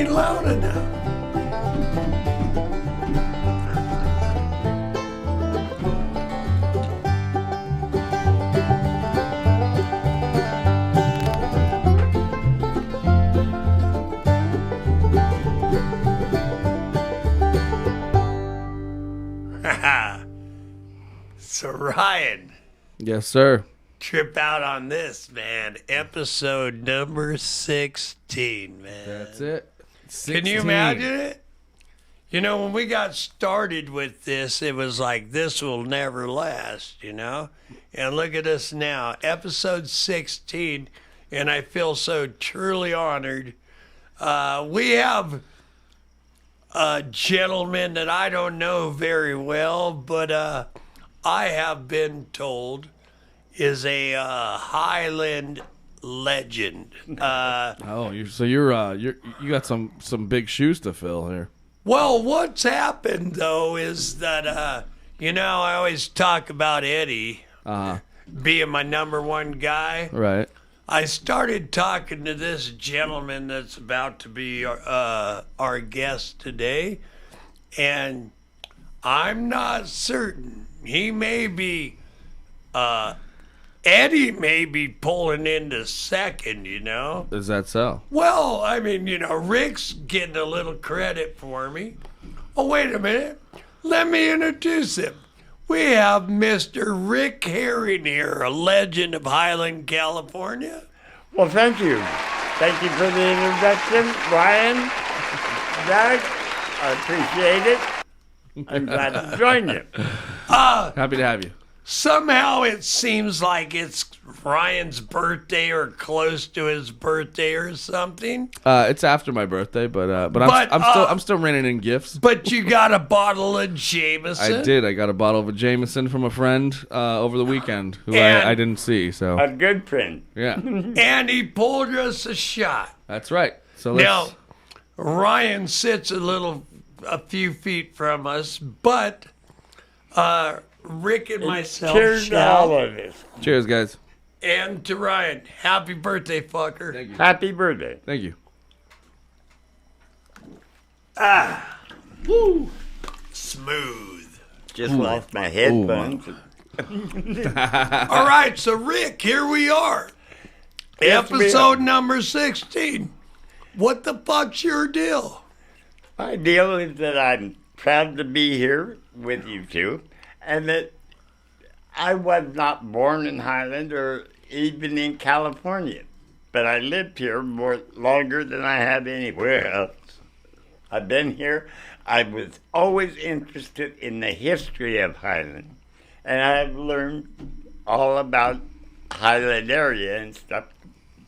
ain't loud enough. So Ryan. Yes, sir. Trip out on this, man. Episode number 16, man. That's it. 16. Can you imagine it? You know, when we got started with this, it was like, this will never last, you know? And look at us now, episode 16, and I feel so truly honored. We have a gentleman that I don't know very well, but I have been told is a Highland legend. You got some big shoes to fill here. Well, what's happened though is that you know, I always talk about Eddie being my number one guy. Right. I started talking to this gentleman that's about to be our guest today, and I'm not certain. He may be Eddie may be pulling into second, you know? Is that so? Well, I mean, you know, Rick's getting a little credit for me. Oh, wait a minute. Let me introduce him. We have Mr. Rick Herring here, a legend of Highland, California. Well, thank you. Thank you for the introduction, Ryan, Doug. I appreciate it. I'm glad to join you. Happy to have you. Somehow it seems like it's Ryan's birthday or close to his birthday or something. It's after my birthday, but I'm still renting in gifts. But you got a bottle of Jameson. I did. I got a bottle of a Jameson from a friend over the weekend who I didn't see. So a good friend. Yeah. And he pulled us a shot. That's right. So now Ryan sits a few feet from us, but Rick and myself. Cheers to all of us. Cheers, guys. And to Ryan, happy birthday, fucker. Thank you. Happy birthday. Thank you. Woo. Smooth. Just lost my headphones. All right, so Rick, here we are. Yes, Episode number 16. What the fuck's your deal? My deal is that I'm proud to be here with you two, and that I was not born in Highland or even in California, but I lived here longer than I have anywhere else. I've been here. I was always interested in the history of Highland, and I've learned all about Highland area and stuff,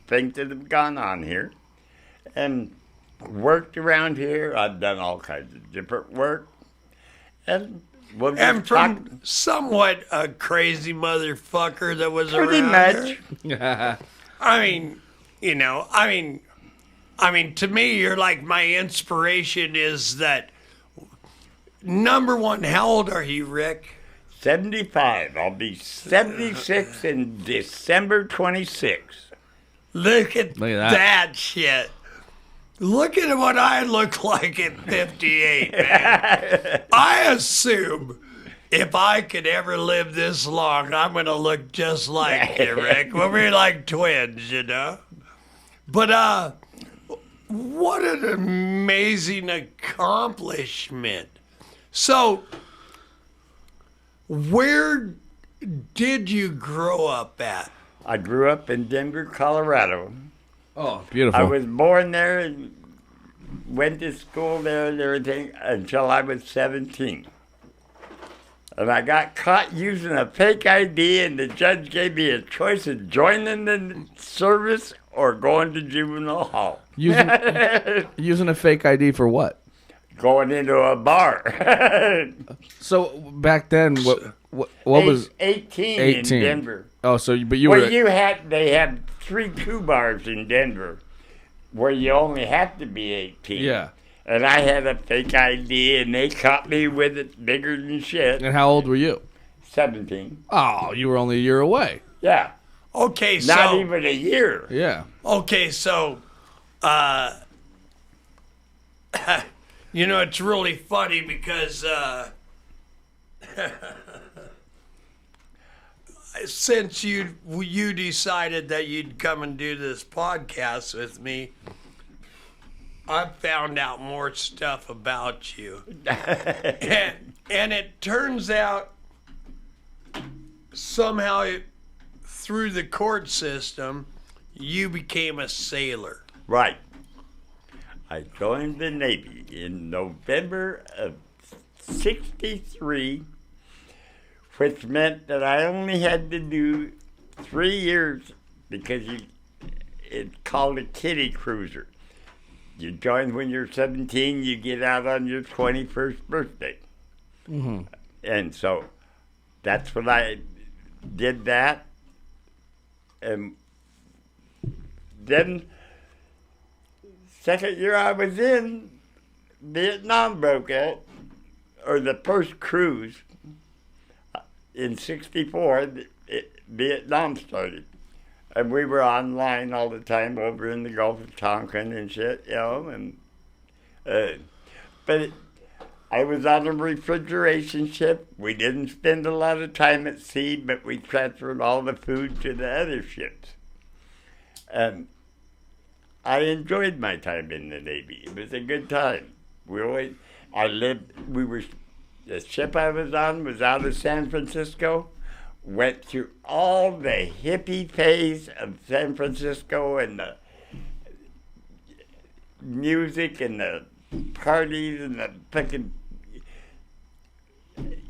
things that have gone on here, and worked around here. I've done all kinds of different work, and from somewhat a crazy motherfucker that was pretty around much. Here. I mean, you know, I mean, to me, you're like my inspiration is that, number one, how old are you, Rick? 75. I'll be 76 in December 26. Look at that shit. Look at what I look like at 58, man. I assume if I could ever live this long, I'm going to look just like you, Rick. We'll be like twins, you know? But what an amazing accomplishment. So, where did you grow up at? I grew up in Denver, Colorado. Oh, beautiful. I was born there and went to school there and everything until I was 17. And I got caught using a fake ID, and the judge gave me a choice of joining the service or going to juvenile hall. Using a fake ID for what? Going into a bar. So back then, what was 18 in Denver? Oh, so but you were. They had 3 bars in Denver where you only have to be 18. Yeah. And I had a fake ID, and they caught me with it bigger than shit. And how old were you? 17. Oh, you were only a year away. Yeah. Okay, so... Not even a year. Yeah. Okay, so... You know, it's really funny because since you decided that you'd come and do this podcast with me, I've found out more stuff about you. And it turns out somehow through the court system, you became a sailor. Right. I joined the Navy in November of '63, which meant that I only had to do 3 years because it's called a kiddie cruiser. You join when you're 17, you get out on your 21st birthday. Mm-hmm. And so that's when I did that. And then, second year I was in, Vietnam broke out, or the first cruise in '64, Vietnam started. And we were online all the time over in the Gulf of Tonkin and shit, you know. And I was on a refrigeration ship. We didn't spend a lot of time at sea, but we transferred all the food to the other ships. And I enjoyed my time in the Navy. It was a good time. The ship I was on was out of San Francisco. Went through all the hippie phase of San Francisco and the music and the parties and the fucking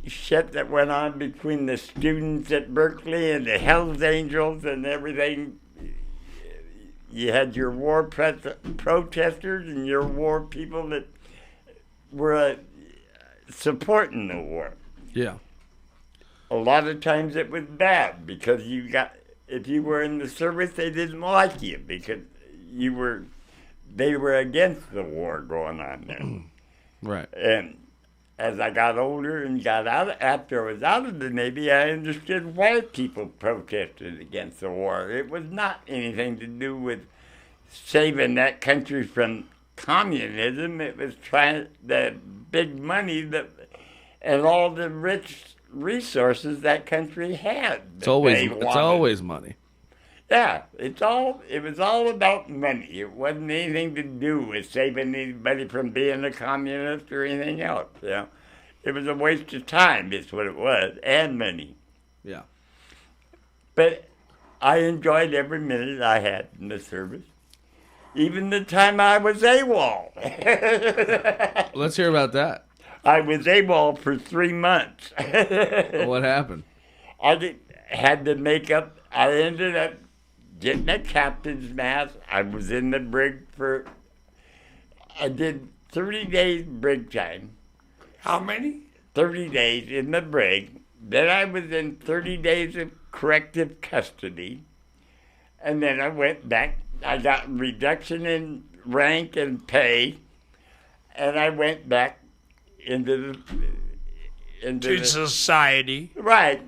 shit that went on between the students at Berkeley and the Hells Angels and everything. You had your war protesters and your war people that were supporting the war. Yeah. A lot of times it was bad because if you were in the service, they didn't like you because they were against the war going on there. Right. And as I got older and after I was out of the Navy, I understood why people protested against the war. It was not anything to do with saving that country from communism. It was trying the big money and all the rich resources that country had. It's always money. Yeah, it was all about money. It wasn't anything to do with saving anybody from being a communist or anything else. You know, it was a waste of time. Is what it was, and money. Yeah. But I enjoyed every minute I had in the service, even the time I was AWOL. Let's hear about that. I was AWOL for 3 months. What happened? Had to make up. I ended up getting a captain's mast. I was in the brig I did 30 days brig time. How many? 30 days in the brig. Then I was in 30 days of corrective custody. And then I went back. I got reduction in rank and pay. And I went back into society. Right.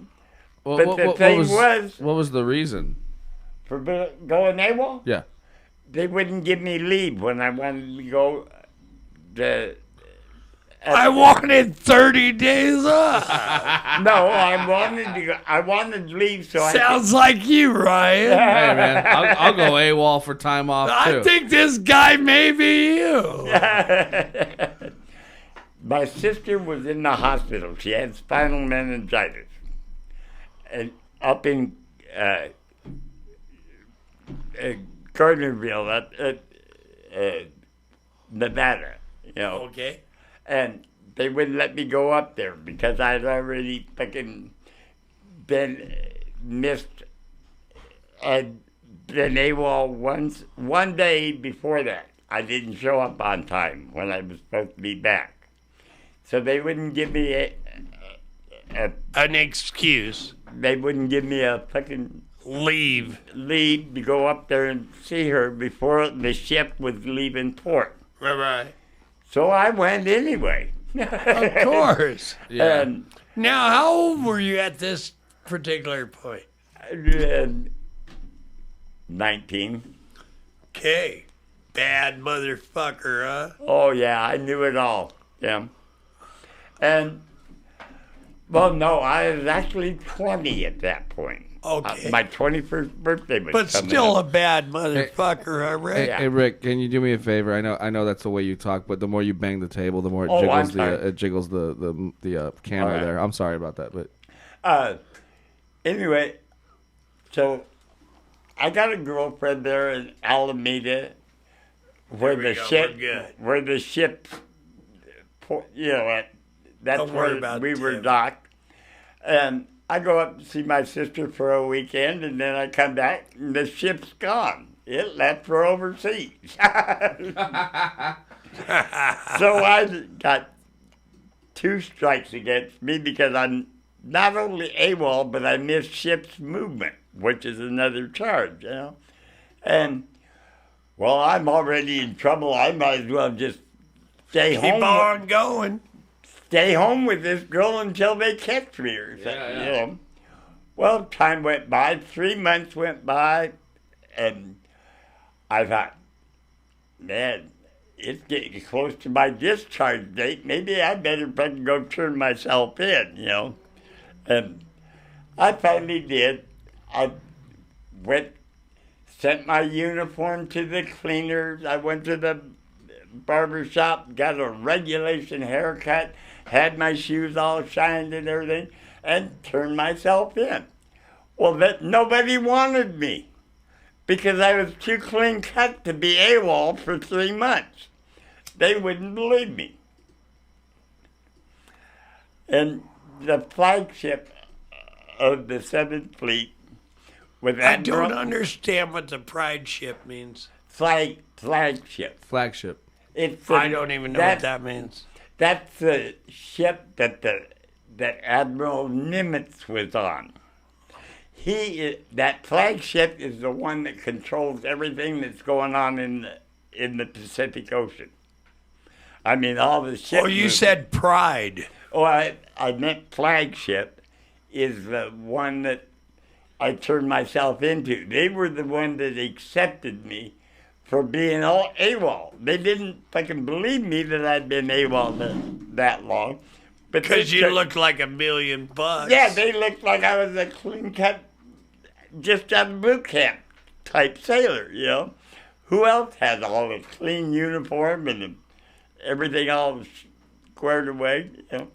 Well, But the thing was, what was the reason? for going AWOL, Yeah. they wouldn't give me leave when I wanted to go I wanted 30 days off. No, I wanted to go. I wanted leave so Sounds like you, Ryan. Hey, man, I'll go AWOL for time off, too. I think this guy may be you. My sister was in the hospital. She had spinal meningitis. And up in Gardnerville, Nevada, you know. Okay. And they wouldn't let me go up there because I'd already fucking missed. I'd been AWOL one day before that. I didn't show up on time when I was supposed to be back. So they wouldn't give me an excuse. They wouldn't give me a fucking leave to go up there and see her before the ship was leaving port. Right. So I went anyway. Of course. Yeah. And Now, how old were you at this particular point? 19. Okay. bad motherfucker, huh? Oh, yeah, I knew it all. Yeah. And, well, no, I was actually 20 at that point. Okay. My 21st birthday was But coming still up. a bad motherfucker, huh, Rick? Yeah. Hey Rick, can you do me a favor? I know that's the way you talk, but the more you bang the table, the more it Oh, I'm jiggles sorry. it jiggles the camera All right. there. I'm sorry about that, but Anyway, so I got a girlfriend there in Alameda where There we the go, ship, we're good. where the ship, that's Don't worry where about we were Tim. docked. And I go up to see my sister for a weekend, and then I come back, and the ship's gone. It left for overseas. So I got 2 strikes against me because I'm not only AWOL, but I missed ship's movement, which is another charge, you know. And, well, I'm already in trouble. I might as well just stay Keep home. on going. Stay home with this girl until they catch me or something, Yeah. you know. Well, time went by, 3 months went by, and I thought, man, it's getting close to my discharge date. Maybe I better fucking go turn myself in, you know. And I finally did. I sent my uniform to the cleaners. I went to the barber shop, got a regulation haircut, had my shoes all shined and everything, and turned myself in. Well, nobody wanted me because I was too clean cut to be AWOL for 3 months. They wouldn't believe me. And the flagship of the 7th Fleet with I don't understand what the pride ship means. flagship. flagship. It's I don't even know what that means. That's the ship that Admiral Nimitz was on. That flagship is the one that controls everything that's going on in the Pacific Ocean. I mean, all the ships. Oh, you said pride. Oh, I meant flagship is the one that I turned myself into. They were the one that accepted me for being all AWOL. They didn't fucking believe me that I'd been AWOL that long. Because you looked like $1 million. Yeah, they looked like I was a clean cut, just out of boot camp type sailor, you know. Who else has all the clean uniform and everything all squared away, you know?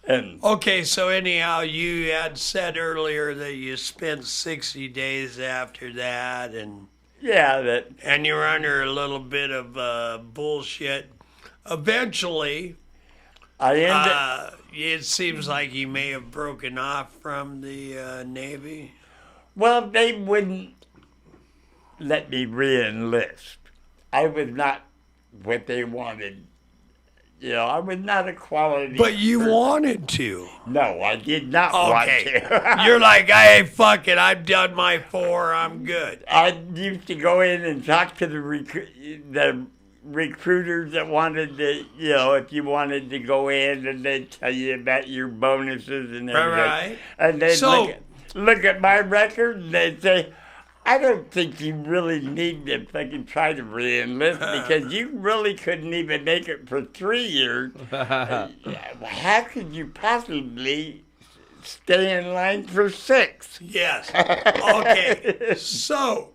And Okay, so anyhow, you had said earlier that you spent 60 days after that, and yeah, you were under a little bit of bullshit. Eventually, I ended. it seems like you may have broken off from the Navy. Well, they wouldn't let me re-enlist. I was not what they wanted. You know, I was not a quality. But you person. wanted to. No, I did not want Okay. to. You're like, hey, fuck it, I've done my 4, I'm good. I used to go in and talk to the recruiters that wanted to, you know, if you wanted to go in, and they'd tell you about your bonuses and everything. Right. And they'd So- look at my record and they'd say, I don't think you really need to fucking try to re-enlist because you really couldn't even make it for 3 years. How could you possibly stay in line for 6? Yes. Okay. So,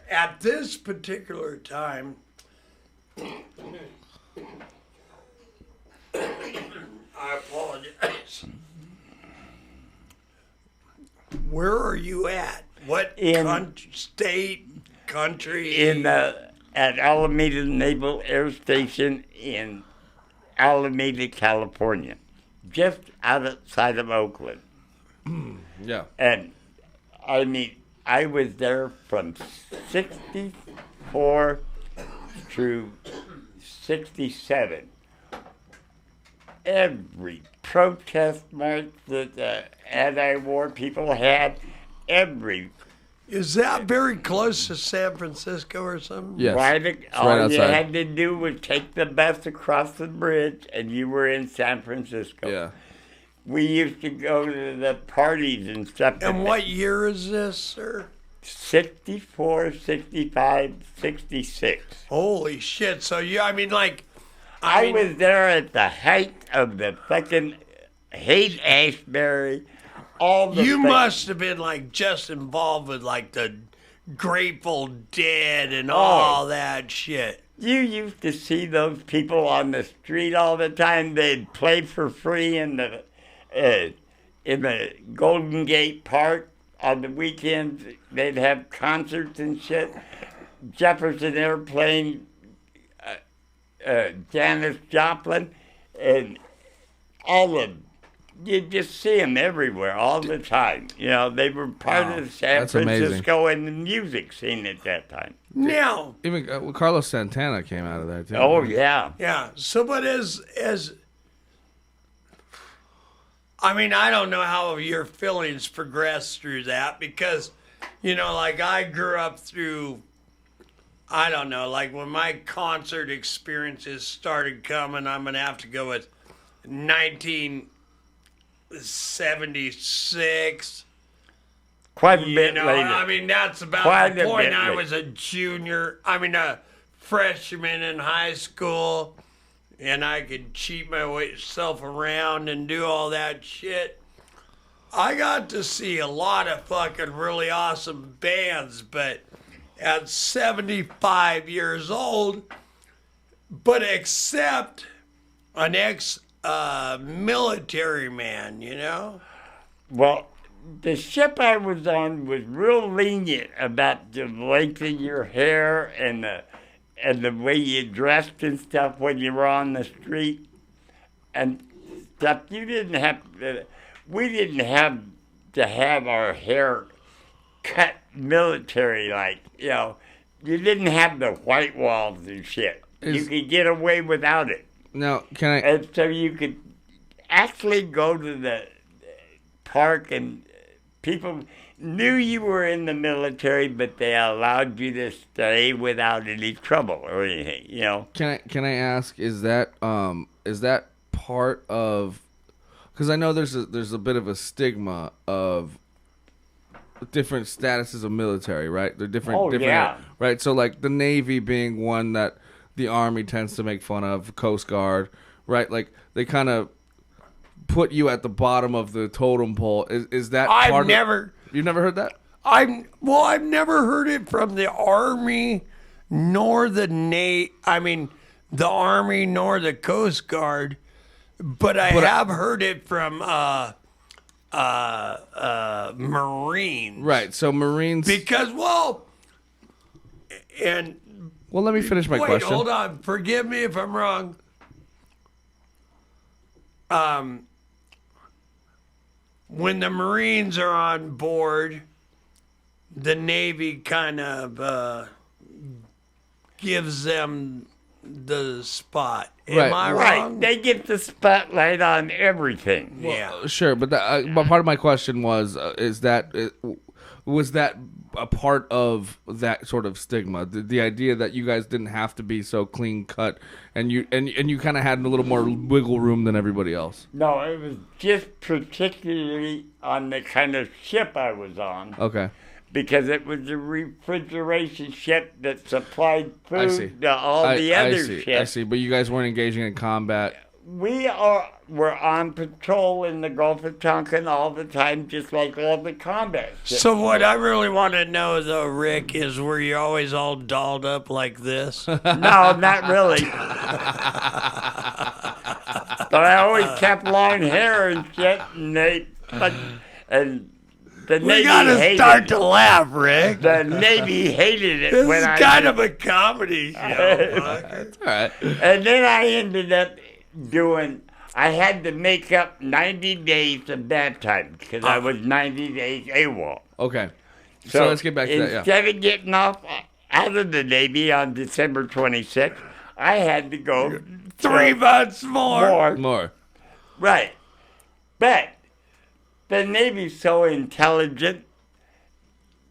at this particular time, I apologize. Where are you at? What state, country? At Alameda Naval Air Station in Alameda, California, just outside of Oakland. Yeah. And I mean, I was there from 64 through 67. Every protest march that the anti-war people had, Is that very close to San Francisco or something? Yes. all right you outside. had to do was take the bus across the bridge and you were in San Francisco. Yeah. We used to go to the parties and stuff. And what year is this, sir? 64, 65, 66. Holy shit! So I mean, like, I was there at the height of the fucking Haight-Ashbury. You must have been like just involved with like the Grateful Dead and all that shit. You used to see those people on the street all the time. They'd play for free in the Golden Gate Park on the weekends. They'd have concerts and shit. Jefferson Airplane, Janis Joplin, and all of them. You just see them everywhere all the time. You know, they were part of the San Francisco and the music scene at that time. Now, even Carlos Santana came out of there too. Oh yeah, yeah. So, but as I mean, I don't know how your feelings progressed through that because, you know, like I grew up through. I don't know, like when my concert experiences started coming, I'm gonna have to go with 1976. Quite a bit later. I mean, that's about the point I was a freshman in high school, and I could cheat myself around and do all that shit. I got to see a lot of fucking really awesome bands, but at 75 years old, but except an ex-military man, you know? Well, the ship I was on was real lenient about the length of your hair and the way you dressed and stuff when you were on the street and stuff. We didn't have to have our hair cut military-like, you know. You didn't have the white walls and shit. You could get away without it. Now, can I... And so you could actually go to the park and people knew you were in the military, but they allowed you to stay without any trouble or anything, you know. Can I ask, is that part of... Because I know there's a bit of a stigma of different statuses of military, right? They're different. Yeah. Right. So like the Navy being one that the Army tends to make fun of, Coast Guard, right? Like they kind of put you at the bottom of the totem pole. Is that? You've never heard that? I've never heard it from the Army, nor the the Army nor the Coast Guard, but I have heard it from Marines. Right. So Marines. Because well, let me finish my question. Hold on. Forgive me if I'm wrong. When the Marines are on board, the Navy kind of gives them the spot. Am I wrong? They get the spotlight on everything. Yeah. Sure, but part of my question was, was that a part of that sort of stigma? The idea that you guys didn't have to be so clean cut, and you kind of had a little more wiggle room than everybody else. No, it was just particularly on the kind of ship I was on. Okay. Because it was a refrigeration ship that supplied food to all the other ships. I see, but you guys weren't engaging in combat. We're on patrol in the Gulf of Tonkin all the time, just like all the combat ships. So what I really want to know, though, Rick, is were you always all dolled up like this? No, not really. But I always kept long hair and shit, We gotta start to laugh, Rick. The Navy hated it. This is kind of a comedy show. That's all right. And then I ended up I had to make up 90 days of that time because I was 90 days AWOL. Okay. So let's get back to that, yeah. Instead of getting off out of the Navy on December 26th, I had to go 3 months more. Right. But the Navy's so intelligent,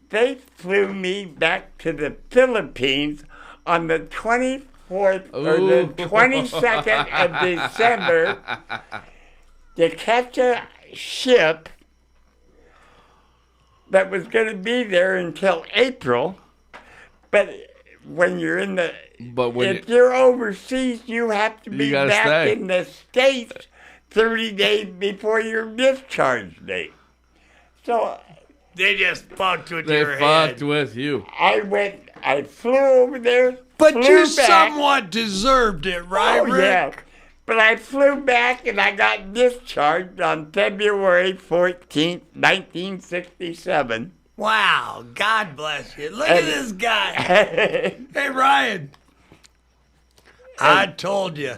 they flew me back to the Philippines on the 24th or the 22nd of December to catch a ship that was going to be there until April. But when you're in the, if you're overseas, you have to be back in the States 30 days before your discharge date. So they just fucked with they your fucked head. with you. I flew over there. But you back. somewhat deserved it, right, Oh, Rick? yeah. But I flew back and I got discharged on February 14th, 1967. Wow, God bless you. Look at this guy. Hey, Ryan. I told you.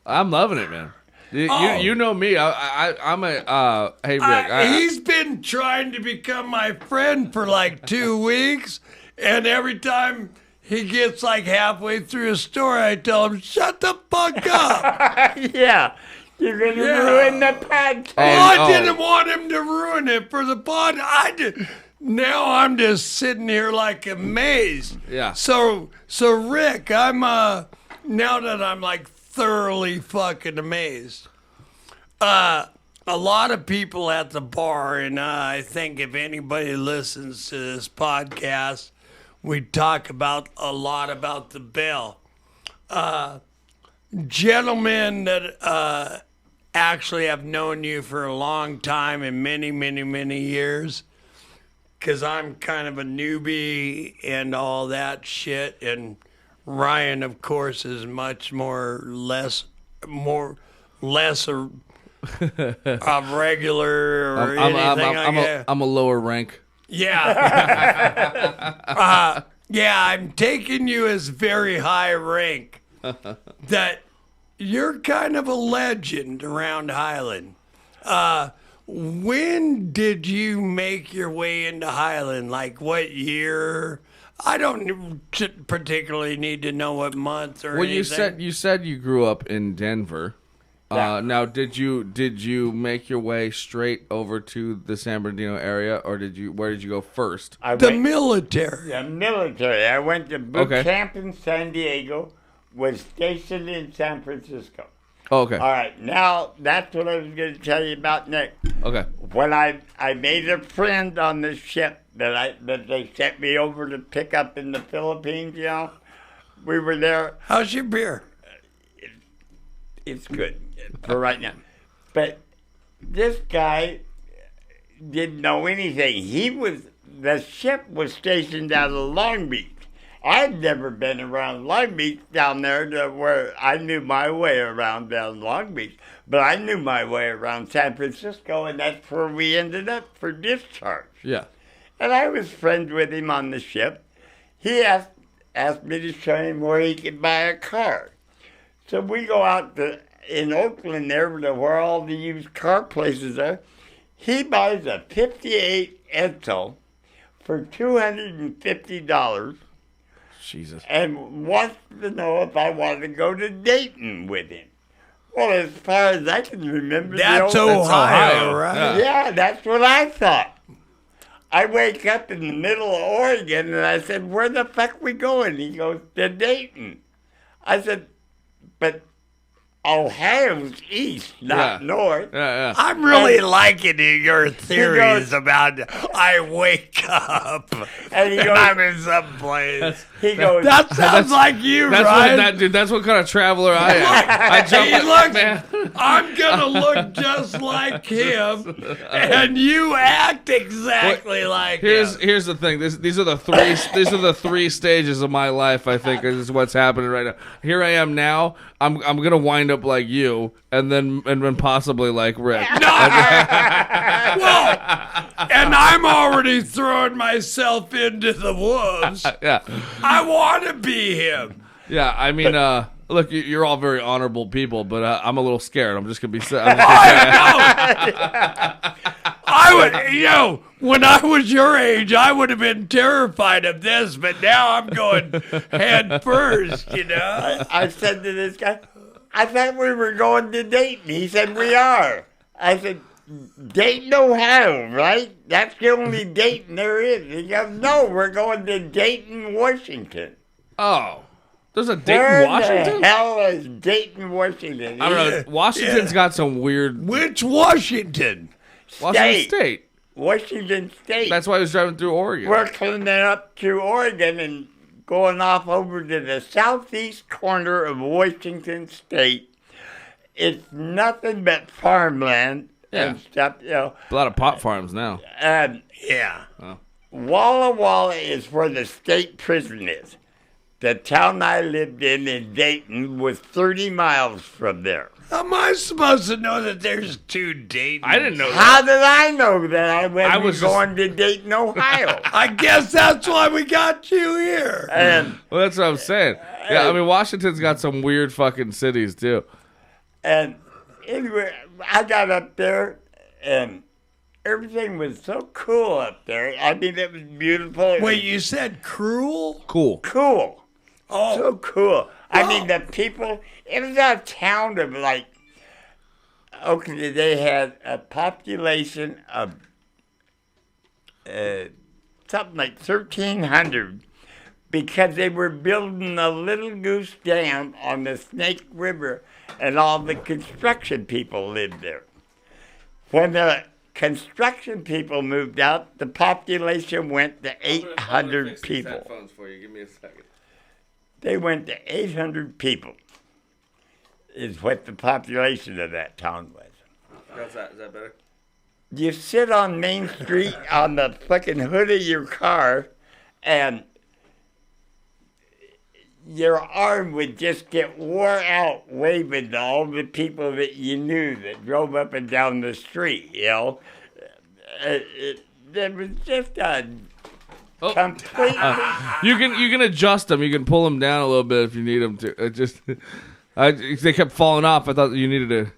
I'm loving it, man. You know me. I'm a hey Rick. He's been trying to become my friend for like 2 weeks, and every time he gets like halfway through a story, I tell him, "Shut the fuck up." Yeah. You're going to ruin the podcast. I didn't want him to ruin it for the pod. Now I'm just sitting here like amazed. Yeah. So Rick, I'm now that I'm like thoroughly fucking amazed. A lot of people at the bar, and I think if anybody listens to this podcast, we talk about a lot about the bell. Gentlemen that actually have known you for a long time and many, many, many years, because I'm kind of a newbie and all that shit, and Ryan, of course, is much less a regular or anything like that. I'm a lower rank. Yeah. Yeah, I'm taking you as very high rank. That you're kind of a legend around Highland. When did you make your way into Highland? Like what year? I don't particularly need to know what month or anything. Well, you said you grew up in Denver. Yeah. Now, did you make your way straight over to the San Bernardino area, or where did you go first? Military. The military. I went to boot camp in San Diego, was stationed in San Francisco. Oh, okay. All right, now that's what I was going to tell you about next. Okay. When I made a friend on the ship that they sent me over to pick up in the Philippines, we were there. How's your beer? It's good for right now. But this guy didn't know anything. The ship was stationed out of Long Beach. I'd never been around Long Beach down there to where I knew my way around down Long Beach. But I knew my way around San Francisco, and that's where we ended up for discharge. Yeah. And I was friends with him on the ship. He asked me to show him where he could buy a car. So we go out in Oakland there where all the used car places are. He buys a 58 Edsel for $250. Jesus. And wants to know if I want to go to Dayton with him. Well, as far as I can remember, that's Ohio, right? Yeah, that's what I thought. I wake up in the middle of Oregon, and I said, "Where the fuck we going?" He goes, "To Dayton." I said, "But Ohio's east, not north." Yeah. I'm really liking your theories about I wake up and I'm in some place. He goes, that sounds like you, Ryan. That's what kind of traveler I am. I jump man. I'm gonna look just like him, and you act exactly like him. Here's the thing. These are the three stages of my life. I think is what's happening right now. Here I am now. I'm gonna wind up like you, and then possibly like Rick. Well, and I'm already throwing myself into the wolves. Yeah. I want to be him. Yeah, I mean, look, you're all very honorable people, but I'm a little scared. I'm just gonna be. I would, when I was your age, I would have been terrified of this, but now I'm going head first. I said to this guy, "I thought we were going to Dayton." He said, "We are." I said, "Dayton, Ohio, right? That's the only Dayton there is." He goes, "No, we're going to Dayton, Washington." Oh, there's a Dayton, Where Washington? the hell is Dayton, Washington? I don't know. Washington's got some weird. Which Washington? Washington State. Washington State. That's why I was driving through Oregon. We're cleaning up through Oregon and going off over to the southeast corner of Washington State. It's nothing but farmland and stuff, you know. A lot of pot farms now. And Yeah. Walla Walla is where the state prison is. The town I lived in Dayton was 30 miles from there. How am I supposed to know that there's two Daytons? I didn't know that. How did I know that I was was just- going to Dayton, Ohio? I guess that's why we got you here. and Well, that's what I'm saying. Yeah, I mean, Washington's got some weird fucking cities, too. and anyway, I got up there and everything was so cool up there. I mean, it was beautiful. It Wait, was you said cruel? Cool. cool. Oh, So cool. I Wow. mean, the people, it was a town of like, okay, they had a population of something like 1,300 because they were building a Little Goose Dam on the Snake River and all the construction people lived there. When the construction people moved out, the population went to 800 people. For you. Give me a second. They went to 800 people, is what the population of that town was. How's that? Is that better? You sit on Main Street on the fucking hood of your car, and your arm would just get wore out waving to all the people that you knew that drove up and down the street, you know. It was just a completely... You can adjust them. You can pull them down a little bit if you need them to. They kept falling off. I thought you needed an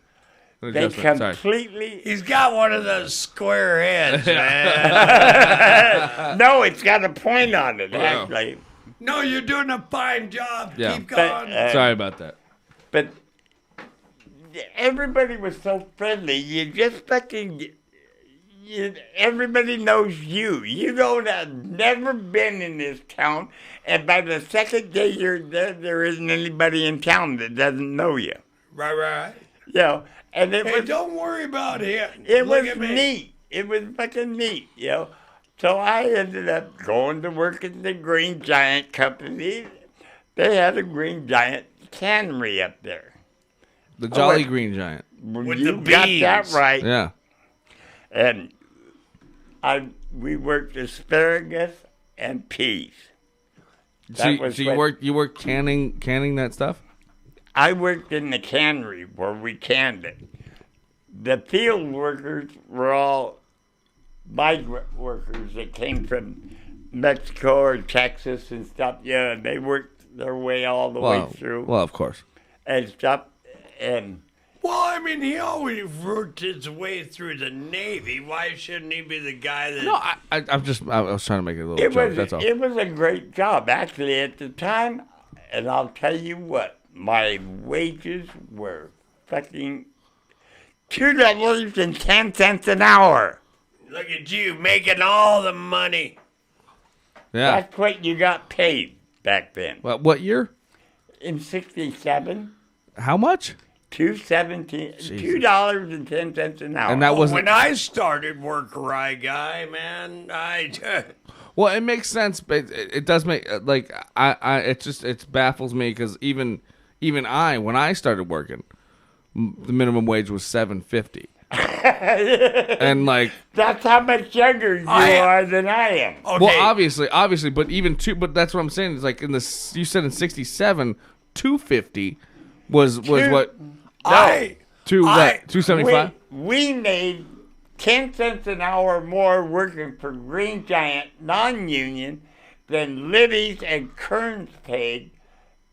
They adjustment. Sorry. completely... he's got one of those square heads, man. No, it's got a point on it, Wow. actually. No, you're doing a fine job. Yeah. Keep But, going. Sorry about that. But everybody was so friendly. You just fucking... everybody knows you. You don't have never been in this town, and by the second day you're there isn't anybody in town that doesn't know you. Right. You know, and it Hey, was don't worry about him. it Look was at me. neat. It was fucking neat, you know. So I ended up going to work at the Green Giant Company. They had a Green Giant cannery up there. The Jolly wait. Green Giant. With You the got that beans. right. Yeah. And we worked asparagus and peas. So, That was you what- worked canning that stuff? I worked in the cannery where we canned it. The field workers were all migrant workers that came from Mexico or Texas and stuff. Yeah, and they worked their way all the way through Well, of course. and stuff. And Well, I mean, he always worked his way through the Navy. Why shouldn't he be the guy that... No, I was trying to make it a little it joke. was That's all. it was a great job actually at the time. And I'll tell you what, my wages were fucking $2.10 an hour. Look at you making all the money. Yeah. That's what you got paid back then. What year? In '67, How much? $2.10 an hour. And that wasn't. When I started work, right guy, man, Well, it makes sense, but it does make like it baffles me because even I when I started working, the minimum wage was $7.50, and like That's how much younger you are than I am. okay. well, obviously, but but that's what I'm saying is like you said in '67, $2.50 was what I 275. We made 10 cents an hour more working for Green Giant non-union than Libby's and Kearns paid.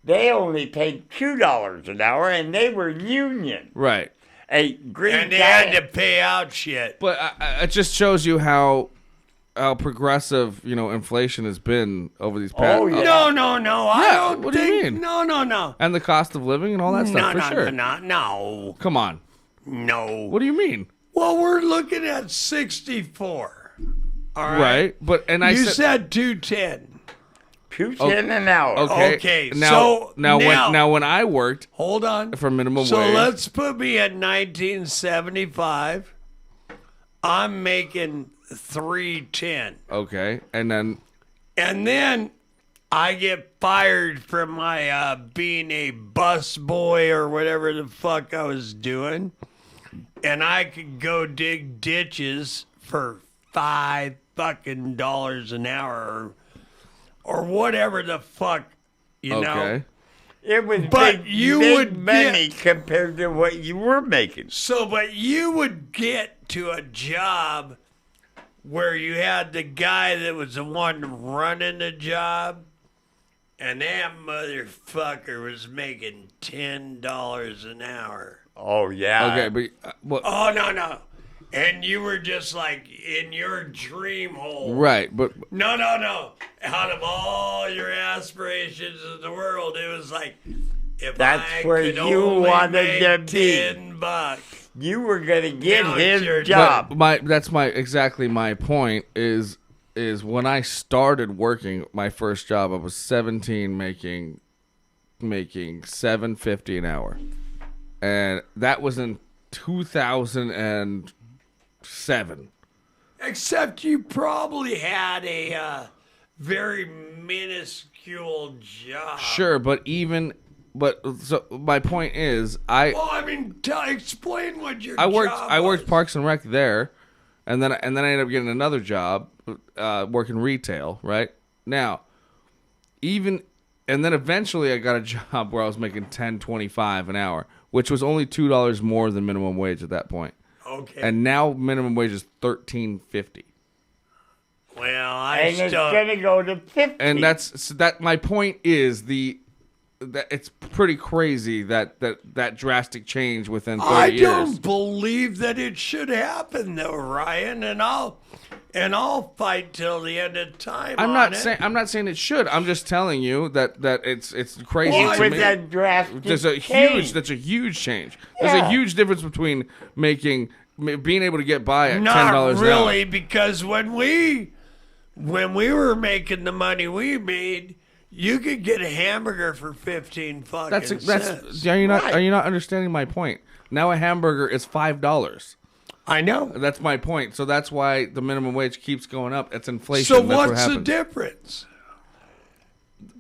They only paid $2 an hour, and they were union. Right. A Green and they Giant. had to pay out shit. But it just shows you how progressive inflation has been over these past. Oh, yeah. No. I don't what do think. you mean? No. And the cost of living and all that stuff, for sure. No. Come on. No. What do you mean? Well, we're looking at 64. All right. Right. But and I You said, said 210. $2.10 an hour. Okay, Now, so now now- when I worked Hold on. for minimum So wage, let's put me at 1975. I'm making $3.10. Okay, and then I get fired from my being a bus boy or whatever the fuck I was doing. And I could go dig ditches for $5 fucking an hour or whatever the fuck, you know. okay. It was But big, you big would money compared to what you were making. So, but you would get to a job where you had the guy that was the one running the job, and that motherfucker was making $10 an hour. Oh, yeah. Okay, but what? Oh, no. And you were just like in your dream hole. Right, but No. Out of all your aspirations in the world, it was like, if That's I where could you only wanted make to be. $10. You were going to get Now his it's your job. that's exactly my point is when I started working my first job, I was 17 making $7.50 an hour. And that was in 2007. Except you probably had a very minuscule job. Sure, but so my point is Well, I mean, explain what your I worked job was. Parks and Rec there, and then I ended up getting another job working retail. Right now, and then eventually I got a job where I was making $10.25 an hour, which was only $2 more than minimum wage at that point. Okay. And now minimum wage is $13.50. Well, And it's going to go to 50. And that. My point is that it's pretty crazy that drastic change within 30 I years. don't believe that it should happen, though, Ryan. And I'll fight till the end of time. I'm not saying it should. I'm just telling you that it's crazy Well, to with me. that drastic That's a huge change. There's a Yeah. huge difference between being able to get by at $10 Not an hour. really, because when we were making the money we made, you could get a hamburger for 15 fucking cents. Are you not understanding my point? Now a hamburger is $5. I know. That's my point. So that's why the minimum wage keeps going up. It's inflation. So That's what what's the happens. difference?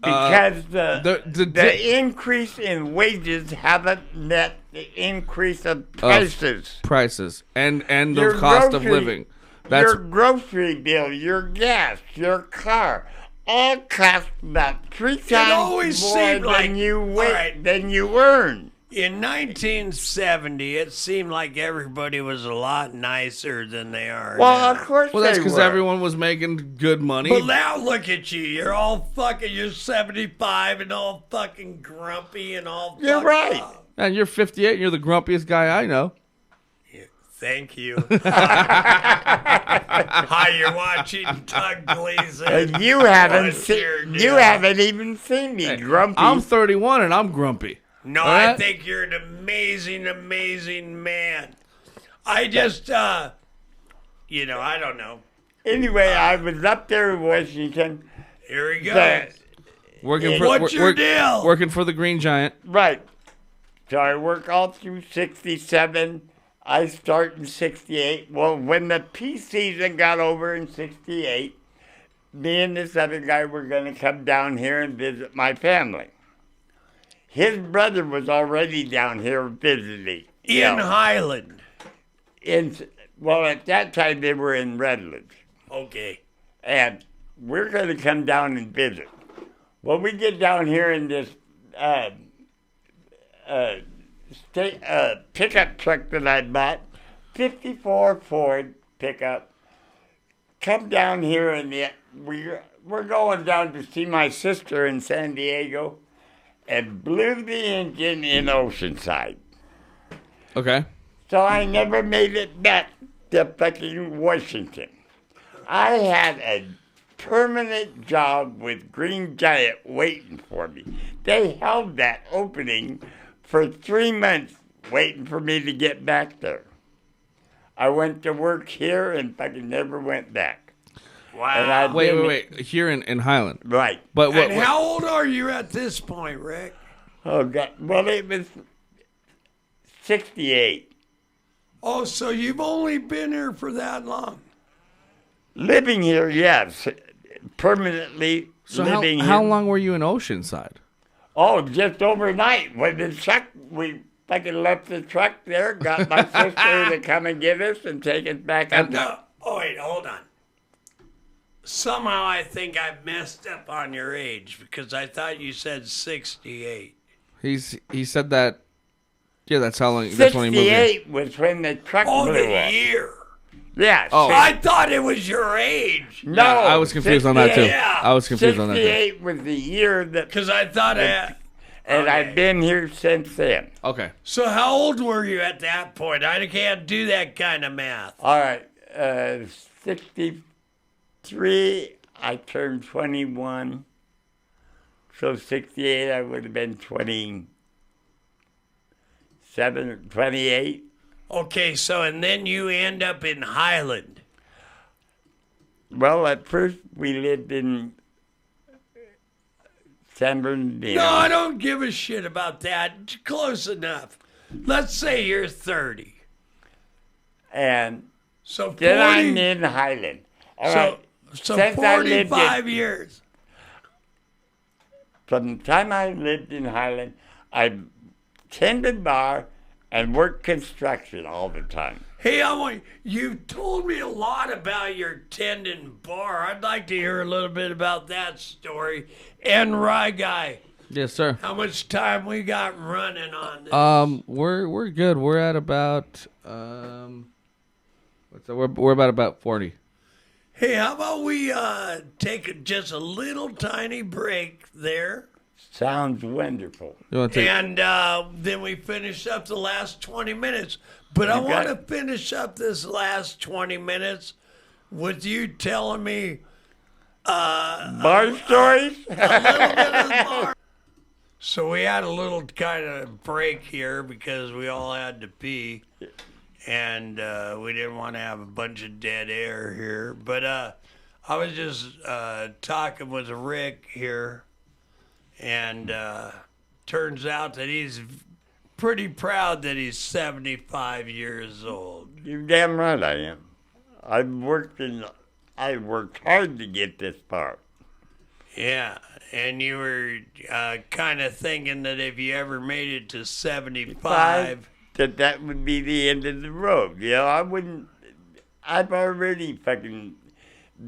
Because the the increase in wages haven't met the increase of prices. Prices and the Your cost of grocery- living. Your grocery bill, your gas, your car, all cost about 3 always times more seemed like- than you all right. than you earn. In 1970, it seemed like everybody was a lot nicer than they are Well, now. of course Well, that's they because were. everyone was making good money. But now look at you. You're all fucking, you're 75 and all fucking grumpy and all You're fucked right. up. And you're 58 and you're the grumpiest guy I know. Thank you. Hi, you're watching Doug Gleason. And you haven't What's your seen. deal? You haven't even seen me grumpy. I'm 31 and I'm grumpy. No, All I right? think you're an amazing, amazing man. I just, I don't know. Anyway, I was up there in Washington. Here he goes. The- Working for What's your deal? Working for the Green Giant. Right. So I work all through 67. I start in 68. Well, when the peace season got over in 68, me and this other guy were going to come down here and visit my family. His brother was already down here visiting. In Highland. Well, at that time they were in Redlands. Okay. And we're going to come down and visit. Well, we get down here in this pickup truck that I bought, 54 Ford pickup. Come down here and we're going down to see my sister in San Diego, and blew the engine in Oceanside. Okay. So I never made it back to fucking Washington. I had a permanent job with Green Giant waiting for me. They held that opening for 3 months waiting for me to get back there. I went to work here and fucking never went back. Wow. And I Wait. Here in Highland. Right. But what? And how old are you at this point, Rick? Oh, God. Well, it was 68. Oh, so you've only been here for that long. Living here, yes. Permanently So living how here. long were you in Oceanside? Oh, just overnight. When the truck, we fucking left the truck there, got my sister to come and get us and take us back up. No. Oh, wait, hold on. Somehow I think I messed up on your age because I thought you said 68. He said that. Yeah, that's how long. That's when he moved here. 68 was when the truck Oh, blew the up. year. Yeah. Oh. I thought it was your age. No, Yeah, I was confused on that too. Yeah. I was confused on that too. 68 was the year that, Because I thought and okay. I've been here since then. Okay. So how old were you at that point? I can't do that kind of math. All right, 63, I turned 21. So 68, I would have been 27 or 28. Okay, so and then you end up in Highland. Well, at first we lived in San Bernardino. No, I don't give a shit about that. Close enough. Let's say you're 30. And So 40, then I'm in Highland. All right. so Since I lived 45 years. From the time I lived in Highland, I tended bar and worked construction all the time. Hey, you've told me a lot about your tendon bar. I'd like to hear a little bit about that story. And Rye Guy, Yes, sir. how much time we got running on this? We're good. We're at about what's that? We're about 40. Hey, how about we just a little tiny break there, Sounds wonderful. You want to take? and then we finish up the last 20 minutes. But I You want got to finish up this last 20 minutes with you telling me Bar stories? a little bit of the bar. So we had a little kind of break here because we all had to pee, and we didn't want to have a bunch of dead air here. But I was just talking with Rick here, and turns out that he's pretty proud that he's 75 years old. You're damn right I am. I worked hard to get this far. Yeah, and you were kind of thinking that if you ever made it to 75, That would be the end of the road. You know, I've already fucking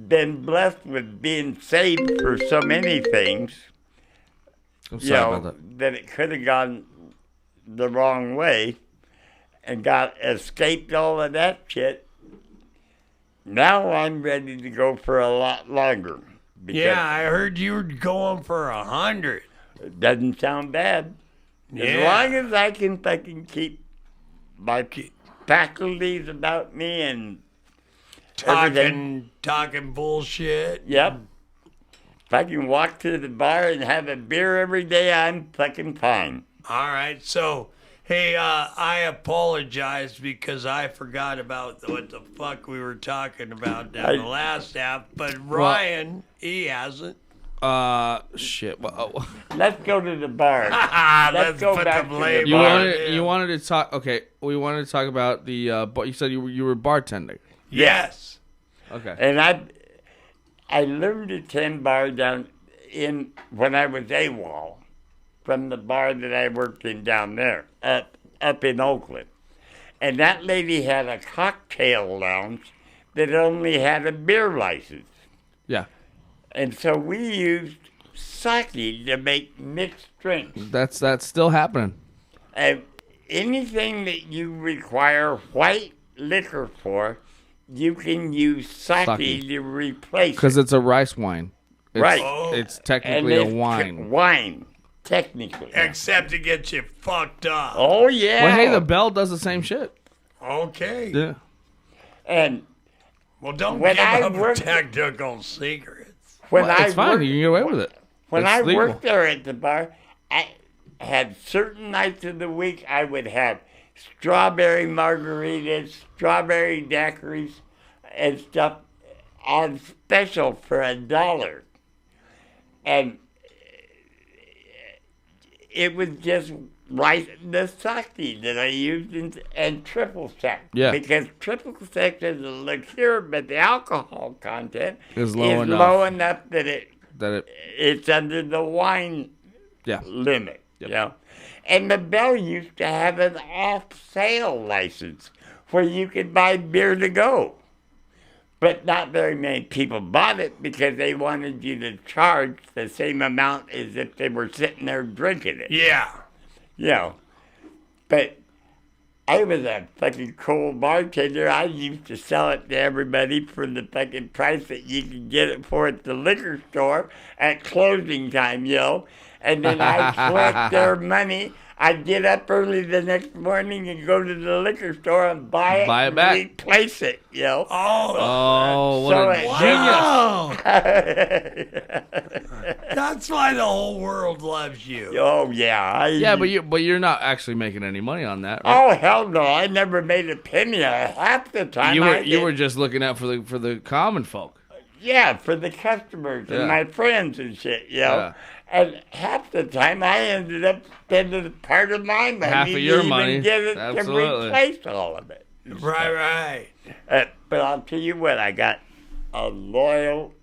been blessed with being saved for so many things, I'm you sorry know, about that. that it could have gone the wrong way and escaped all of that shit. Now I'm ready to go for a lot longer. Because yeah, I heard you were going for 100. it doesn't sound bad. As Yeah. long as I can fucking keep my faculties about me and everything. Talking bullshit. Yep. If I can walk to the bar and have a beer every day, I'm fucking fine. All right, so hey, I apologize because I forgot about what the fuck we were talking about down the last app. But Ryan, he hasn't. Shit. Well, Let's go to the bar. Let's go put back the to blame the you bar. on wanted him. you wanted to talk. Okay, we wanted to talk about the. But you said you were bartending. Yes. Okay. And I learned to tend bar down in when I was AWOL from the bar that I worked in down there, up in Oakland. And that lady had a cocktail lounge that only had a beer license. Yeah. And so we used sake to make mixed drinks. That's still happening. And anything that you require white liquor for, you can use sake Sake. to replace it. Because it's a rice wine. It's, Right. It's And technically it's a wine. Wine, technically. Except to get you fucked up. Oh, yeah. Well, hey, the Bell does the same shit. Okay. Yeah. And Well, don't When give I up worked- technical secrets. when Well, I it's fine. worked, You can get away with it. when It's I legal. worked there at the bar, I had certain nights of the week I would have strawberry margaritas, strawberry daiquiris, and stuff on special for $1. And it was just the sake that I used and triple sec. Yeah. Because triple sec is a liqueur, but the alcohol content Is low enough that it's under the wine Yeah. limit. Yep. You know? And the Bell used to have an off-sale license where you could buy beer to go. But not very many people bought it because they wanted you to charge the same amount as if they were sitting there drinking it. Yeah. You know. But I was a fucking cool bartender. I used to sell it to everybody for the fucking price that you could get it for at the liquor store at closing time, you know. And then I'd collect their money. I'd get up early the next morning and go to the liquor store and buy it Buy it back. and replace it, you know. Oh, what So a it- genius! That's why the whole world loves you. Oh, yeah. Yeah, but you're not actually making any money on that, right? Oh, hell no. I never made a penny. Half the time You were just looking out for the common folk. Yeah, for the customers and Yeah. my friends and shit, you know. Yeah. And half the time I ended up spending part of my money Half of to your even money. get it Absolutely. to replace all of it. Right. But I'll tell you what, I got a loyal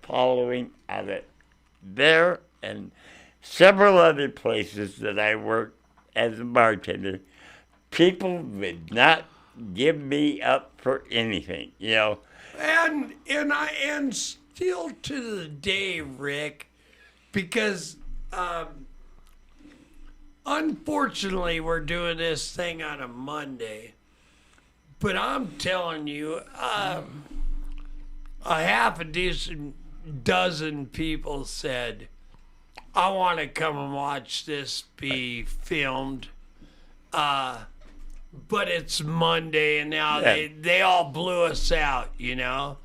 following of it there and several other places that I worked as a bartender. People would not give me up for anything, you know. And still to the day, Rick, because unfortunately we're doing this thing on a Monday, but I'm telling you, a half a dozen people said, I want to come and watch this be filmed. But it's Monday, and now they all blew us out, you know?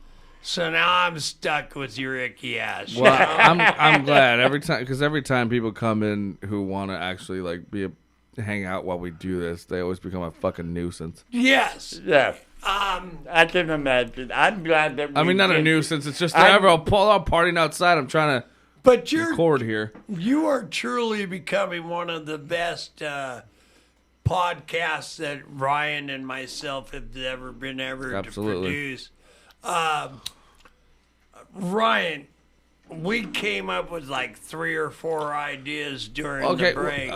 So now I'm stuck with your icky ass. Well, I'm glad every time people come in who want to actually like hang out while we do this, they always become a fucking nuisance. Yes. Yes. I can imagine. I'm glad that I mean, not a nuisance. It's just everyone pull out partying outside. I'm trying to record here. You are truly becoming one of the best podcasts that Ryan and myself have ever been to produce. Ryan, we came up with like 3 or 4 ideas during the break.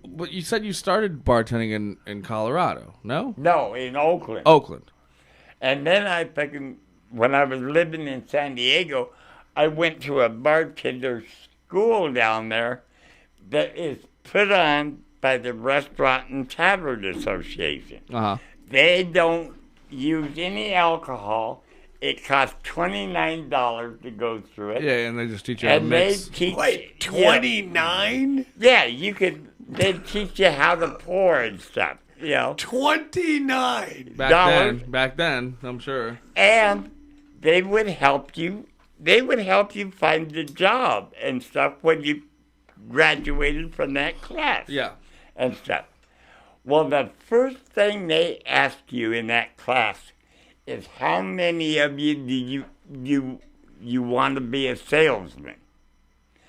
But you said you started bartending in Colorado, no? No, in Oakland. Oakland. And then when I was living in San Diego, I went to a bartender school down there that is put on by the Restaurant and Tavern Association. Uh-huh. They don't use any alcohol. It costs $29 to go through it. Yeah, and they just teach you how to And mix. they teach... Wait, 29? Yeah, they teach you how to pour and stuff, you know. 29. Back then, I'm sure. And they would help you. They would help you find a job and stuff when you graduated from that class. Yeah. And stuff. Well, the first thing they ask you in that class is how many of you do you want to be a salesman?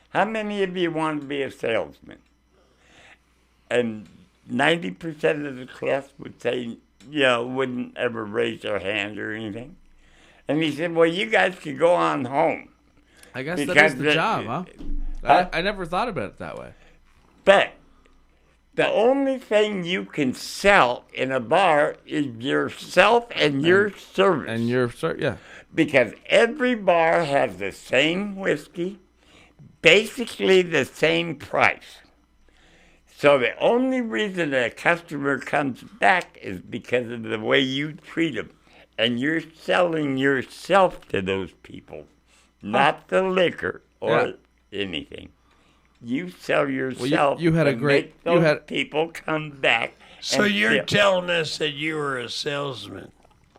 How many of you want to be a salesman? And 90% of the class would say, wouldn't ever raise their hand or anything. And he said, well, you guys could go on home. I guess that is the job, huh? I never thought about it that way. But the only thing you can sell in a bar is yourself and your service. And yeah. Because every bar has the same whiskey, basically the same price. So the only reason a customer comes back is because of the way you treat them. And you're selling yourself to those people, not the liquor or anything. You sell yourself. Well, you had a great. Make those people come back. So you're telling us that you were a salesman?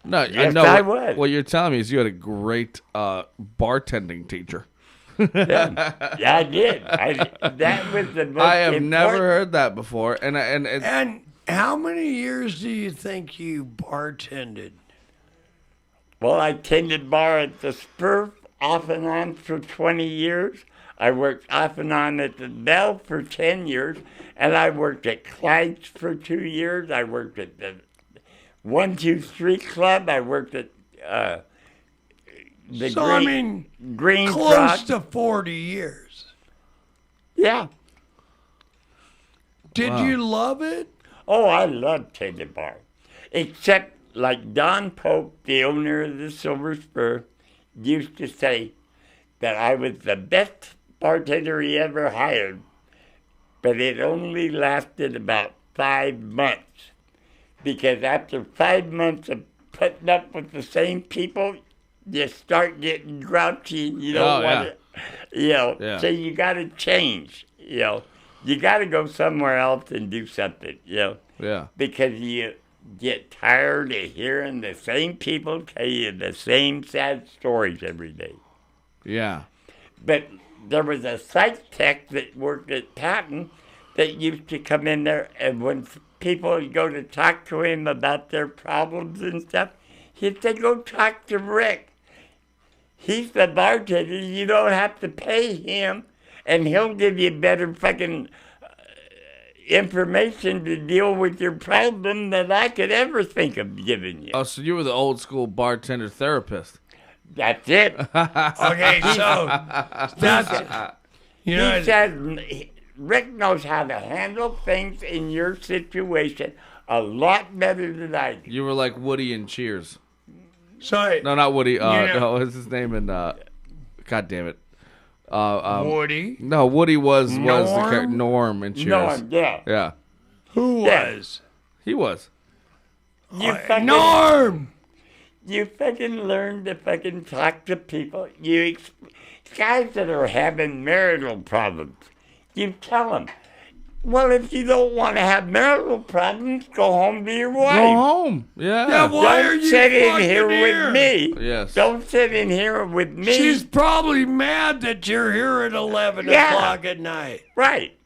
No, yes, I was. What you're telling me is you had a great bartending teacher. Yeah, I did. That was the most I have important. never heard that before. And how many years do you think you bartended? Well, I tended bar at the Spur off and on for 20 years. I worked off and on at the Bell for 10 years, and I worked at Clyde's for 2 years. I worked at the 123 Club. I worked at the So, I mean, Green close Frog. to 40 years. Yeah. Did Wow. you love it? Oh, I love Teddy Bar. Except, like Don Pope, the owner of the Silver Spur, used to say that I was the best bartender he ever hired, but it only lasted about 5 months. Because after 5 months of putting up with the same people, you start getting grouchy. You don't want to, so you got to change, You got to go somewhere else and do something, Yeah. because you get tired of hearing the same people tell you the same sad stories every day. Yeah. But there was a psych tech that worked at Patton that used to come in there, and when people would go to talk to him about their problems and stuff, he'd say, go talk to Rick. He's the bartender. You don't have to pay him, and he'll give you better fucking information to deal with your problem than I could ever think of giving you. Oh, so you were the old school bartender therapist. That's it. Okay, so that's He says Rick knows how to handle things in your situation a lot better than I do. You were like Woody in Cheers. so No, not Woody. know- No, what's his name in? God damn it. Woody. No, Woody was the Norm? character Norm in Cheers. No, yeah. Yeah, Who Yeah. was? he was. You fucking, Norm. You fucking learn to fucking talk to people. Guys that are having marital problems, you tell them, well, if you don't want to have marital problems, go home to your wife. Go home. Yeah. Yeah, why Don't are you sit in fucking here here? with me. Yes. Don't sit in here with me. She's probably mad that you're here at 11 Yeah. o'clock at night. Right.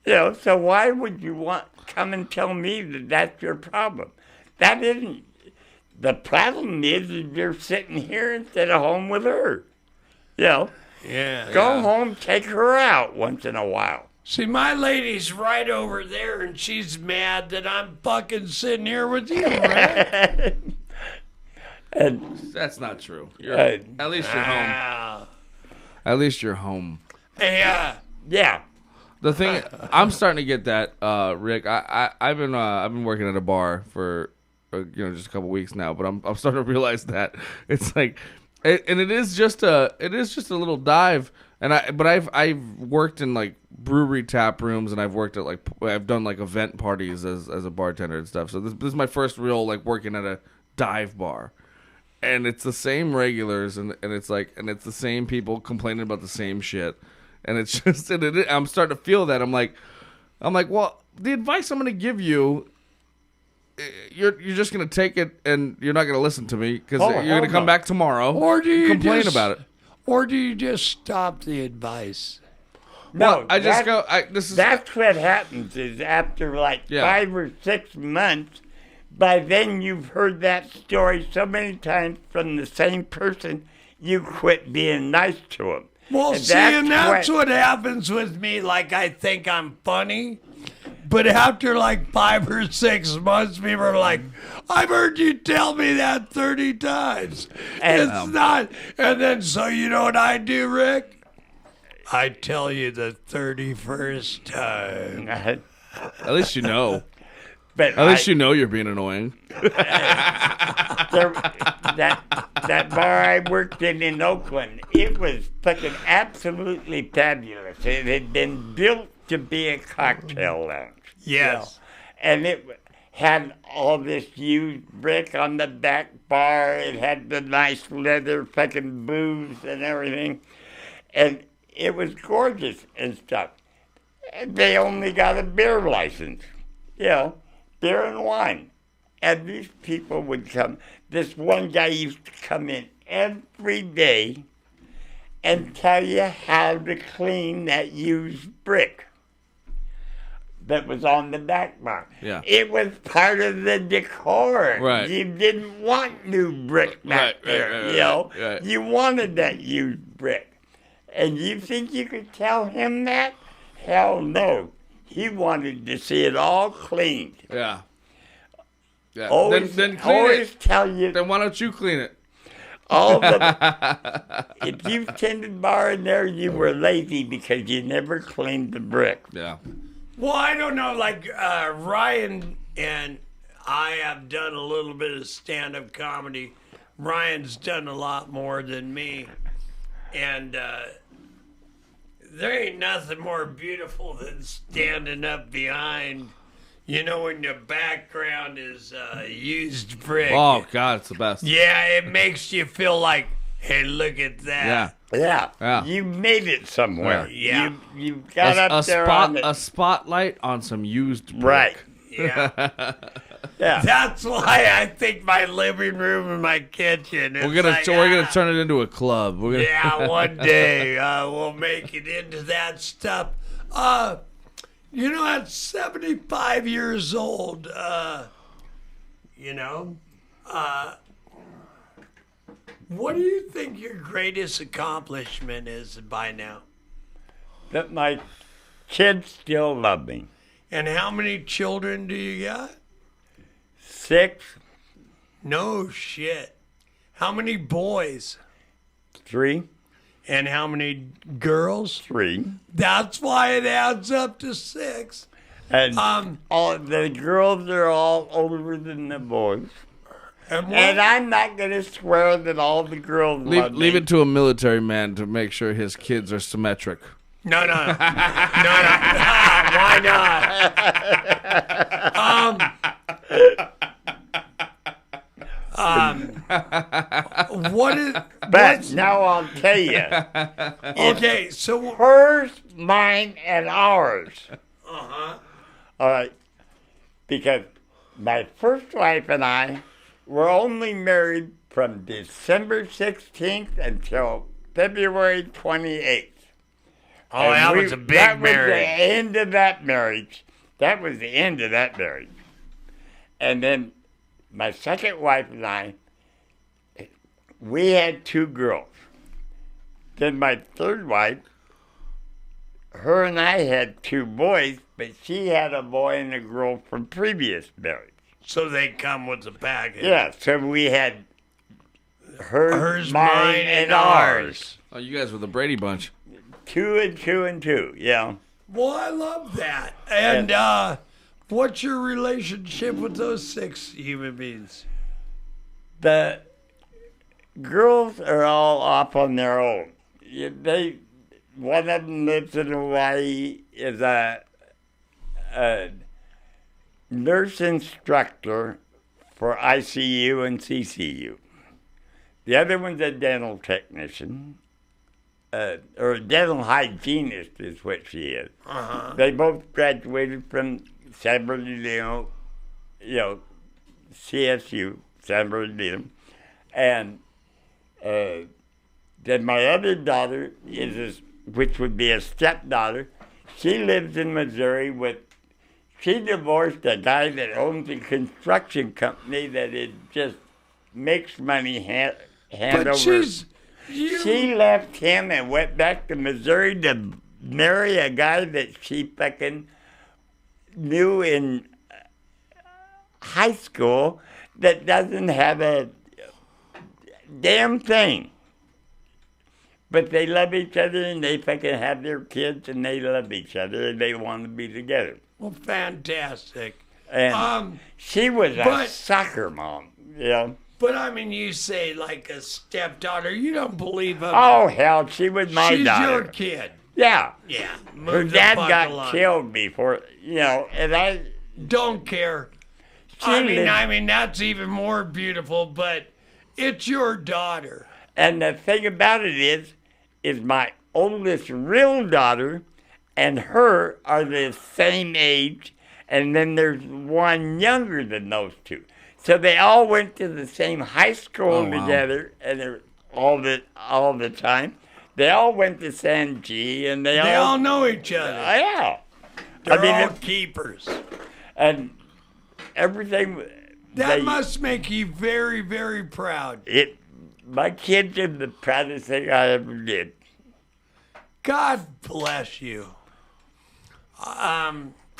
So why would you come and tell me that that's your problem? That isn't. The problem is you're sitting here instead of home with her. Yeah. Go home, take her out once in a while. See, my lady's right over there, and she's mad that I'm fucking sitting here with you, right? And That's not true. Uh, At least you're home. Ah. At least you're home. Yeah. yeah, The thing, I'm starting to get that, Rick. I've been working at a bar for, just a couple weeks now, but I'm starting to realize that it's like, and it is just a little dive. And I've worked in like brewery tap rooms, and I've worked at I've done like event parties as a bartender and stuff. So this is my first real like working at a dive bar. And it's the same regulars, and it's the same people complaining about the same shit, and it's just I'm starting to feel that I'm like, well, the advice I'm going to give you, you're just going to take it, and you're not going to listen to me because Oh, you're hell going to come no. back tomorrow, Or do you complain just, about it. Or do you just stop the advice? no, I just that- this is That's what happens is after like Yeah. 5 or 6 months, by then you've heard that story so many times from the same person, you quit being nice to them. Well, And see, that's and that's what- what happens with me. Like, I think I'm funny, but after like 5 or 6 months, people are like, I've heard you tell me that 30 times. And- It's not. And then, so you know what I do, Rick? I tell you the 31st time. at least you know. But At least you know you're being annoying. that bar I worked in Oakland, it was fucking absolutely fabulous. It had been built to be a cocktail lounge. Yes. And it had all this used brick on the back bar. It had the nice leather fucking booths and everything. And it was gorgeous and stuff. And they only got a beer license. Beer and wine. And these people would come. This one guy used to come in every day and tell you how to clean that used brick that was on the back bar. Yeah. It was part of the decor. Right. You didn't want new brick back Right, there, right, you know. right. You wanted that used brick. And you think you could tell him that? Hell no. He wanted to see it all cleaned. Yeah. Yeah. Always, then clean always it. tell you Then why don't you clean it? all the. If you tended bar in there, you were lazy because you never cleaned the brick. Yeah. Well, I don't know. Like Ryan and I have done a little bit of stand-up comedy. Ryan's done a lot more than me, and there ain't nothing more beautiful than standing up behind. You know, when the background is used brick. Oh God, it's the best. Yeah, it makes you feel like, hey, look at that. Yeah. Yeah. You made it somewhere. Yeah. You got up there on it. A spotlight on some used brick. Right. Yeah. Yeah. That's why I think my living room and my kitchen. We're gonna turn it into a club. We're gonna Yeah, one day we'll make it into that stuff. You know, at 75 years old, what do you think your greatest accomplishment is by now? That my kids still love me. And how many children do you got? 6, No shit. How many boys? 3, And how many girls? 3. That's why it adds up to 6. And all the girls are all older than the boys. And And I'm not going to swear that all the girls love me. leave it to a military man to make sure his kids are symmetric. No. Why not? What is? But now I'll tell you. Okay, so Hers, mine, and ours. uh-huh. All right. Because my first wife and I were only married from December 16th until February 28th. Oh, that was a big marriage. That was the end of that marriage. And then my second wife and I, we had 2 girls. Then my third wife, her and I had 2 boys, but she had a boy and a girl from previous marriage. So they come with the package. Yeah, so we had Hers, mine, and ours. Oh, you guys were the Brady Bunch. 2 and 2 and 2, yeah. Well, I love that. And what's your relationship with those 6 human beings? The girls are all off on their own. One of them lives in Hawaii, is a nurse instructor for ICU and CCU. The other one's a dental technician, or a dental hygienist is what she is. Uh-huh. They both graduated from San Bernardino, CSU, San Bernardino. And then my other daughter which would be a stepdaughter. She lives in Missouri she divorced a guy that owns a construction company that it just makes money hand But over. you, She left him and went back to Missouri to marry a guy that she fucking knew in high school that doesn't have a damn thing. But they love each other and they fucking have their kids and they love each other and they want to be together. well, fantastic. And she was a soccer mom, But I mean, you say like a stepdaughter. You don't believe her. Oh, hell, she was my She's daughter. your kid. Yeah. Yeah. Her Move the dad fuck got along. killed before, and I... Don't care. I mean, that's even more beautiful, but it's your daughter. And the thing about it is my oldest real daughter and her are the same age, and then there's one younger than those 2. So they all went to the same high school together, and they're all the time. They all went to San G, and they all know each other. Yeah. They're all keepers. And everything. That must make you very, very proud. My kids are the proudest thing I ever did. God bless you. I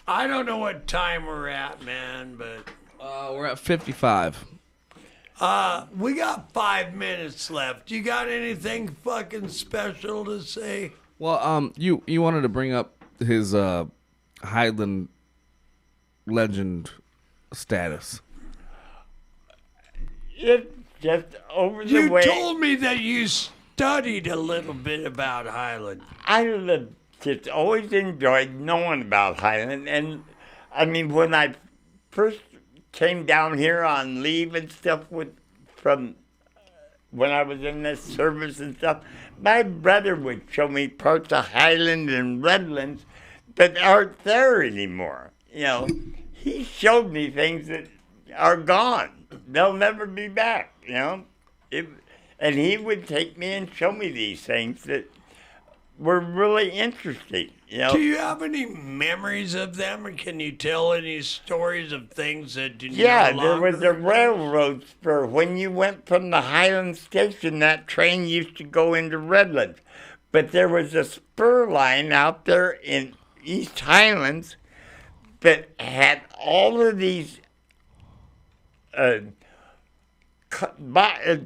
don't know what time we're at, man, but We're at 55. we got 5 minutes left. You got anything fucking special to say? Well, you wanted to bring up his Highland legend status. It's just over the You way. told me that you studied a little bit about Highland. I just always enjoyed knowing about Highland. And, I mean, when I first came down here on leave and stuff from when I was in this service and stuff, my brother would show me parts of Highland and Redlands that aren't there anymore. You know, he showed me things that are gone. They'll never be back, you know. And he would take me and show me these things that were really interesting, you know. Do you have any memories of them, or can you tell any stories of things that you Yeah, no there was longer a railroad spur. When you went from the Highland Station, that train used to go into Redlands. But there was a spur line out there in East Highlands that had all of these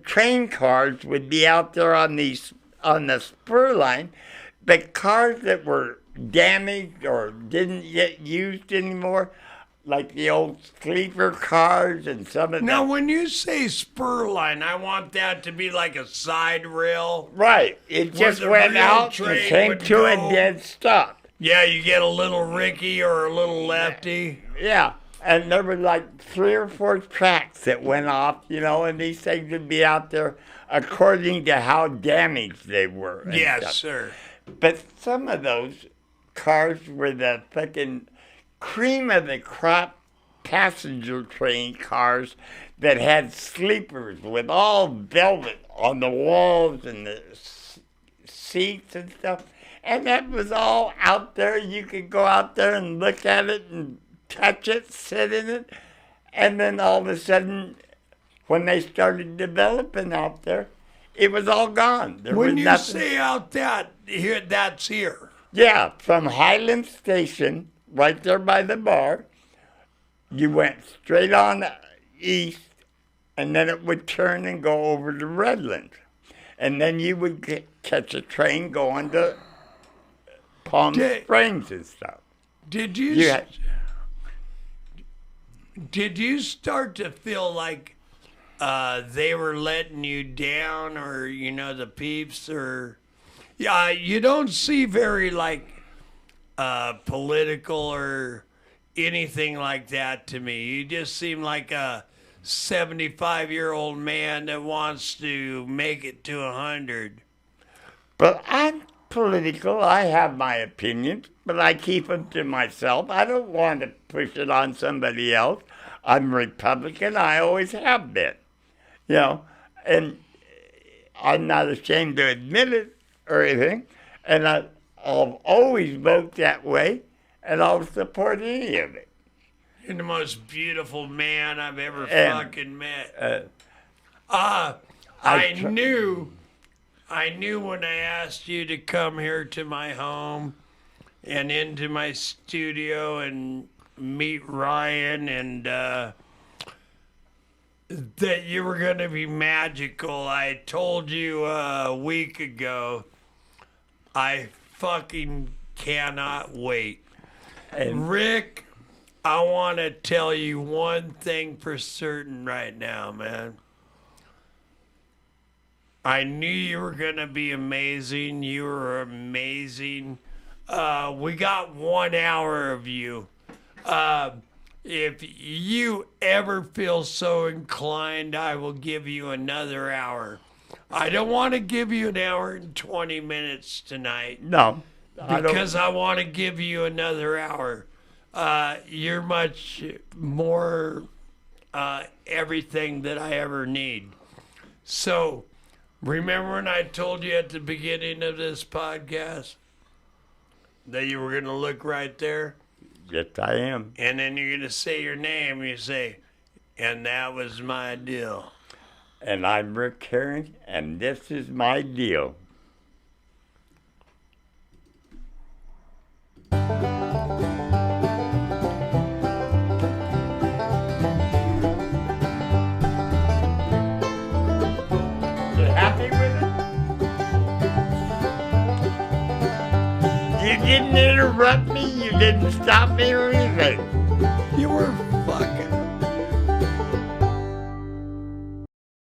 train cars would be out there on the spur line. The cars that were damaged or didn't get used anymore, like the old sleeper cars and some of Now, them. when you say spur line, I want that to be like a side rail. Right. It Where just the went real out and train came would to a go. dead stop. Yeah, you get a little Ricky or a little Lefty. Yeah. And there were like 3 or 4 tracks that went off, you know, and these things would be out there according to how damaged they were. and Yes, stuff. sir. But some of those cars were the fucking cream of the crop passenger train cars that had sleepers with all velvet on the walls and the seats and stuff. And that was all out there. You could go out there and look at it and touch it, sit in it. And then all of a sudden, when they started developing out there, it was all gone. There When was you nothing. say out that here, that's here. Yeah, from Highland Station, right there by the bar, you went straight on east, and then it would turn and go over to Redlands. And then you would catch a train going to Palm Did- Springs and stuff. Did you Yeah. did you start to feel like they were letting you down, or the peeps, or you don't see very like political or anything like that to me. You just seem like a 75-year-old man that wants to make it to 100. But I'm political. I have my opinions, but I keep them to myself. I don't want to push it on somebody else. I'm Republican. I always have been. You know, and I'm not ashamed to admit it or anything. And I'll always vote that way, and I'll support any of it. You're the most beautiful man I've ever And, fucking met. I knew when I asked you to come here to my home and into my studio and meet Ryan, and that you were going to be magical. I told you a week ago, I fucking cannot wait. And Rick, I want to tell you one thing for certain right now, man. I knew you were going to be amazing. You were amazing. We got 1 hour of you. If you ever feel so inclined, I will give you another hour. I don't want to give you an hour and 20 minutes tonight. no, I don't. Because I want to give you another hour. You're much more everything that I ever need. So, remember when I told you at the beginning of this podcast that you were going to look right there? Yes, I am. And then you're going to say your name. You say, and that was my deal. And I'm Rick Herring, and this is my deal. didn't interrupt me. You didn't stop me or anything. You were fucking